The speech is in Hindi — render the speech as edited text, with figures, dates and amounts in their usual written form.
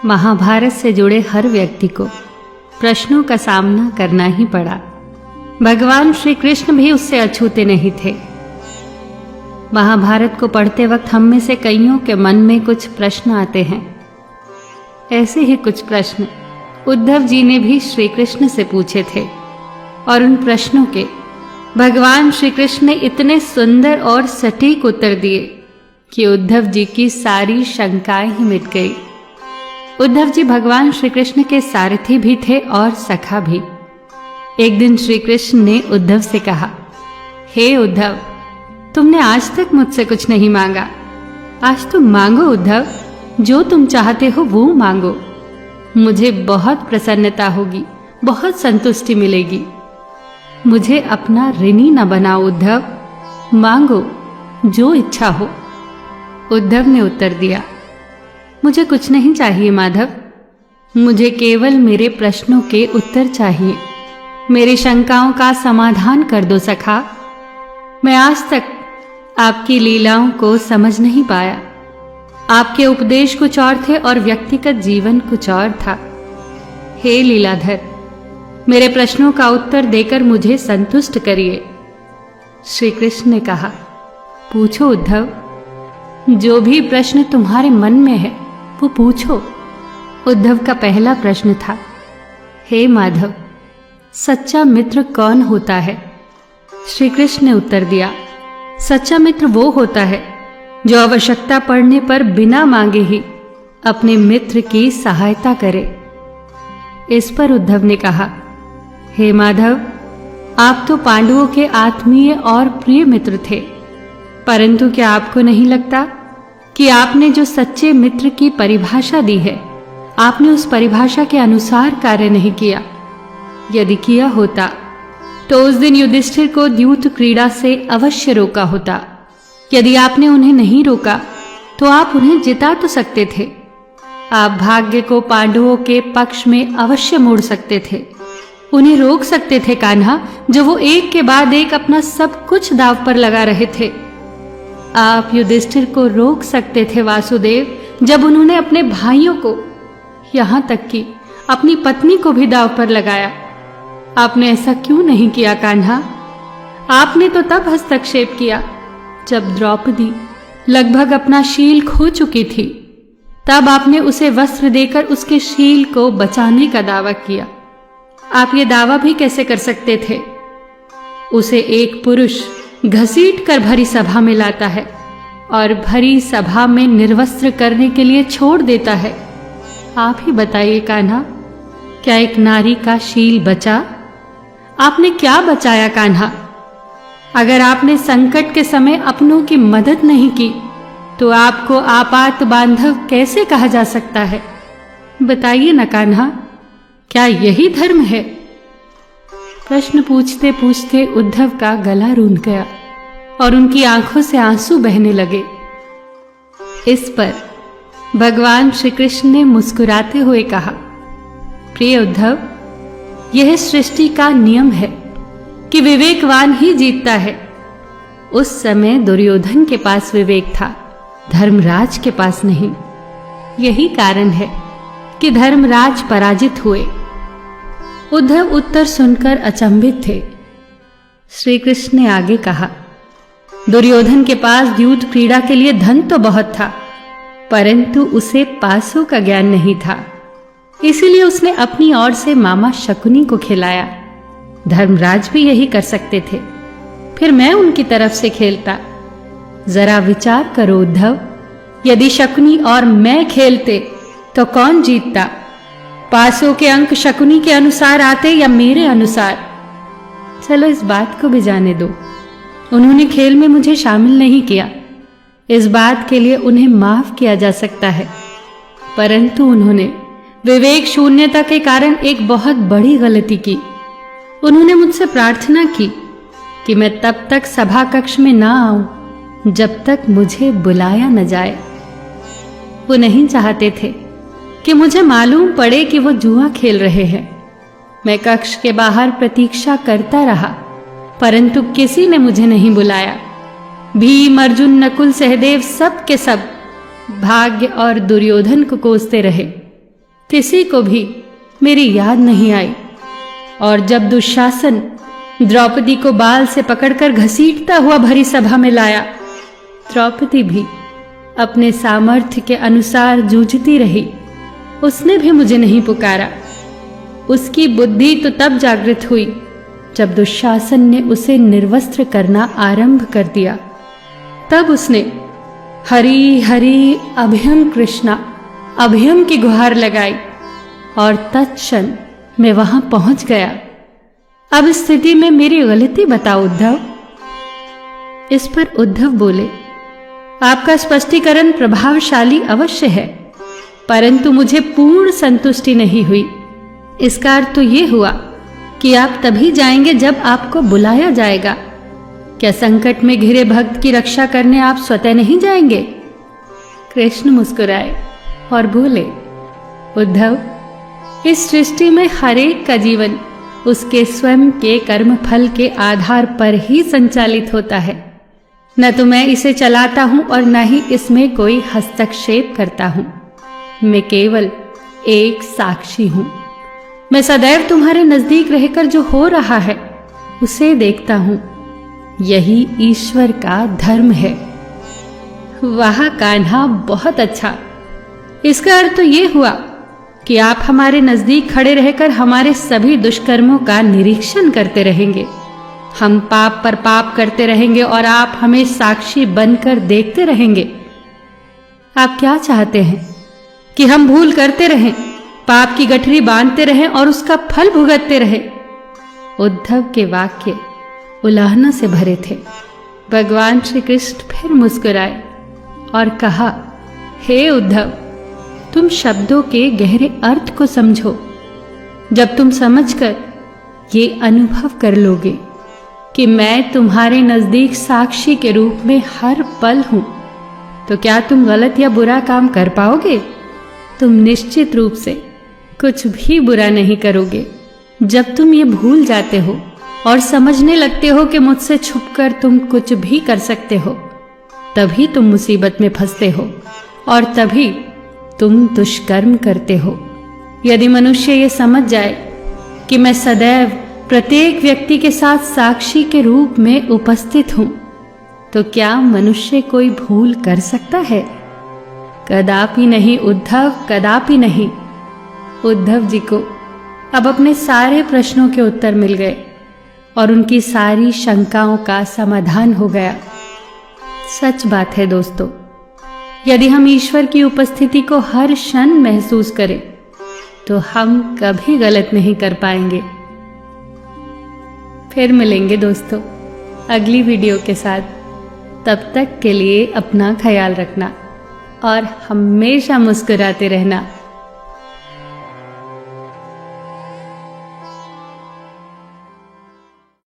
महाभारत से जुड़े हर व्यक्ति को प्रश्नों का सामना करना ही पड़ा। भगवान श्री कृष्ण भी उससे अछूते नहीं थे। महाभारत को पढ़ते वक्त हम में से कईयों के मन में कुछ प्रश्न आते हैं। ऐसे ही कुछ प्रश्न उद्धव जी ने भी श्री कृष्ण से पूछे थे और उन प्रश्नों के भगवान श्री कृष्ण ने इतने सुंदर और सटीक उत्तर दिए कि उद्धव जी की सारी शंकाएं ही मिट गई। उद्धव जी भगवान श्री कृष्ण के सारथी भी थे और सखा भी। एक दिन श्री कृष्ण ने उद्धव से कहा, हे उद्धव, तुमने आज तक मुझसे कुछ नहीं मांगा, आज तुम मांगो उद्धव, जो तुम चाहते हो वो मांगो। मुझे बहुत प्रसन्नता होगी, बहुत संतुष्टि मिलेगी। मुझे अपना ऋणी न बनाओ उद्धव, मांगो जो इच्छा हो। उद्धव ने उत्तर दिया, मुझे कुछ नहीं चाहिए माधव, मुझे केवल मेरे प्रश्नों के उत्तर चाहिए। मेरी शंकाओं का समाधान कर दो सखा। मैं आज तक आपकी लीलाओं को समझ नहीं पाया। आपके उपदेश कुछ और थे और व्यक्तिगत जीवन कुछ और था। हे लीलाधर, मेरे प्रश्नों का उत्तर देकर मुझे संतुष्ट करिए। श्री कृष्ण ने कहा, पूछो उद्धव, जो भी प्रश्न तुम्हारे मन में है वो पूछो। उद्धव का पहला प्रश्न था, हे माधव, सच्चा मित्र कौन होता है? श्री कृष्ण ने उत्तर दिया, सच्चा मित्र वो होता है जो आवश्यकता पड़ने पर बिना मांगे ही अपने मित्र की सहायता करे। इस पर उद्धव ने कहा, हे माधव, आप तो पांडवों के आत्मीय और प्रिय मित्र थे, परंतु क्या आपको नहीं लगता कि आपने जो सच्चे मित्र की परिभाषा दी है, आपने उस परिभाषा के अनुसार कार्य नहीं किया? यदि किया होता तो उस दिन युधिष्ठिर को द्यूत क्रीड़ा से अवश्य रोका होता। यदि आपने उन्हें नहीं रोका तो आप उन्हें जिता तो सकते थे। आप भाग्य को पांडवों के पक्ष में अवश्य मोड़ सकते थे, उन्हें रोक सकते थे कान्हा, जो वो एक के बाद एक अपना सब कुछ दांव पर लगा रहे थे। आप युधिष्ठिर को रोक सकते थे वासुदेव, जब उन्होंने अपने भाइयों को, यहां तक कि अपनी पत्नी को भी दांव पर लगाया। आपने ऐसा क्यों नहीं किया कान्हा? आपने तो तब हस्तक्षेप किया जब द्रौपदी लगभग अपना शील खो चुकी थी। तब आपने उसे वस्त्र देकर उसके शील को बचाने का दावा किया। आप ये दावा भी कैसे कर सकते थे? उसे एक पुरुष घसीट कर भरी सभा में लाता है और भरी सभा में निर्वस्त्र करने के लिए छोड़ देता है। आप ही बताइए कान्हा, क्या एक नारी का शील बचा? आपने क्या बचाया कान्हा? अगर आपने संकट के समय अपनों की मदद नहीं की तो आपको आपात बांधव कैसे कहा जा सकता है? बताइए न कान्हा, क्या यही धर्म है? प्रश्न पूछते पूछते उद्धव का गला रूंध गया और उनकी आंखों से आंसू बहने लगे। इस पर भगवान श्री कृष्ण ने मुस्कुराते हुए कहा, प्रिय उद्धव, यह सृष्टि का नियम है कि विवेकवान ही जीतता है। उस समय दुर्योधन के पास विवेक था, धर्मराज के पास नहीं। यही कारण है कि धर्मराज पराजित हुए। उद्धव उत्तर सुनकर अचंभित थे। श्री कृष्ण ने आगे कहा, दुर्योधन के पास द्यूत क्रीड़ा के लिए धन तो बहुत था, परंतु उसे पासों का ज्ञान नहीं था। इसीलिए उसने अपनी ओर से मामा शकुनी को खिलाया। धर्मराज भी यही कर सकते थे, फिर मैं उनकी तरफ से खेलता। जरा विचार करो उद्धव, यदि शकुनी और मैं खेलते तो कौन जीतता? पासों के अंक शकुनी के अनुसार आते या मेरे अनुसार? चलो इस बात को भी जाने दो, उन्होंने खेल में मुझे शामिल नहीं किया, इस बात के लिए उन्हें माफ किया जा सकता है। परंतु उन्होंने विवेक शून्यता के कारण एक बहुत बड़ी गलती की। उन्होंने मुझसे प्रार्थना की कि मैं तब तक सभा कक्ष में ना आऊं जब तक मुझे बुलाया न जाए। वो नहीं चाहते थे कि मुझे मालूम पड़े कि वो जुआ खेल रहे हैं। मैं कक्ष के बाहर प्रतीक्षा करता रहा, परंतु किसी ने मुझे नहीं बुलाया। भीम, अर्जुन, नकुल, सहदेव सब के सब भाग्य और दुर्योधन को कोसते रहे, किसी को भी मेरी याद नहीं आई। और जब दुशासन द्रौपदी को बाल से पकड़कर घसीटता हुआ भरी सभा में लाया, द्रौपदी भी अपने सामर्थ्य के अनुसार जूझती रही। उसने भी मुझे नहीं पुकारा। उसकी बुद्धि तो तब जागृत हुई जब दुशासन ने उसे निर्वस्त्र करना आरंभ कर दिया। तब उसने हरि हरि अभयम कृष्णा अभयम की गुहार लगाई और तत्क्षण मैं वहां पहुंच गया। अब इस स्थिति में मेरी गलती बताओ उद्धव। इस पर उद्धव बोले, आपका स्पष्टीकरण प्रभावशाली अवश्य है, परंतु मुझे पूर्ण संतुष्टि नहीं हुई। इसका अर्थ तो यह हुआ कि आप तभी जाएंगे जब आपको बुलाया जाएगा। क्या संकट में घिरे भक्त की रक्षा करने आप स्वतः नहीं जाएंगे? कृष्ण मुस्कुराए और बोले, उद्धव, इस सृष्टि में हर एक का जीवन उसके स्वयं के कर्म फल के आधार पर ही संचालित होता है। न तो मैं इसे चलाता हूं और न ही इसमें कोई हस्तक्षेप करता हूं। मैं केवल एक साक्षी हूं। मैं सदैव तुम्हारे नजदीक रहकर जो हो रहा है उसे देखता हूं। यही ईश्वर का धर्म है। वाह कान्हा, बहुत अच्छा। इसका अर्थ तो ये हुआ कि आप हमारे नजदीक खड़े रहकर हमारे सभी दुष्कर्मों का निरीक्षण करते रहेंगे। हम पाप पर पाप करते रहेंगे और आप हमें साक्षी बनकर देखते रहेंगे। आप क्या चाहते हैं कि हम भूल करते रहें, पाप की गठरी बांधते रहें और उसका फल भुगतते रहें? उद्धव के वाक्य उलाहना से भरे थे। भगवान श्री कृष्ण फिर मुस्कुराए और कहा, हे उद्धव, तुम शब्दों के गहरे अर्थ को समझो। जब तुम समझकर ये अनुभव कर लोगे कि मैं तुम्हारे नजदीक साक्षी के रूप में हर पल हूं, तो क्या तुम गलत या बुरा काम कर पाओगे? तुम निश्चित रूप से कुछ भी बुरा नहीं करोगे। जब तुम ये भूल जाते हो और समझने लगते हो कि मुझसे छुपकर तुम कुछ भी कर सकते हो, तभी तुम मुसीबत में फंसते हो और तभी तुम दुष्कर्म करते हो। यदि मनुष्य ये समझ जाए कि मैं सदैव प्रत्येक व्यक्ति के साथ साक्षी के रूप में उपस्थित हूं, तो क्या मनुष्य कोई भूल कर सकता है? कदापि नहीं उद्धव, कदापि नहीं। उद्धव जी को अब अपने सारे प्रश्नों के उत्तर मिल गए और उनकी सारी शंकाओं का समाधान हो गया। सच बात है दोस्तों, यदि हम ईश्वर की उपस्थिति को हर क्षण महसूस करें तो हम कभी गलत नहीं कर पाएंगे। फिर मिलेंगे दोस्तों अगली वीडियो के साथ। तब तक के लिए अपना ख्याल रखना और हमेशा मुस्कुराते रहना।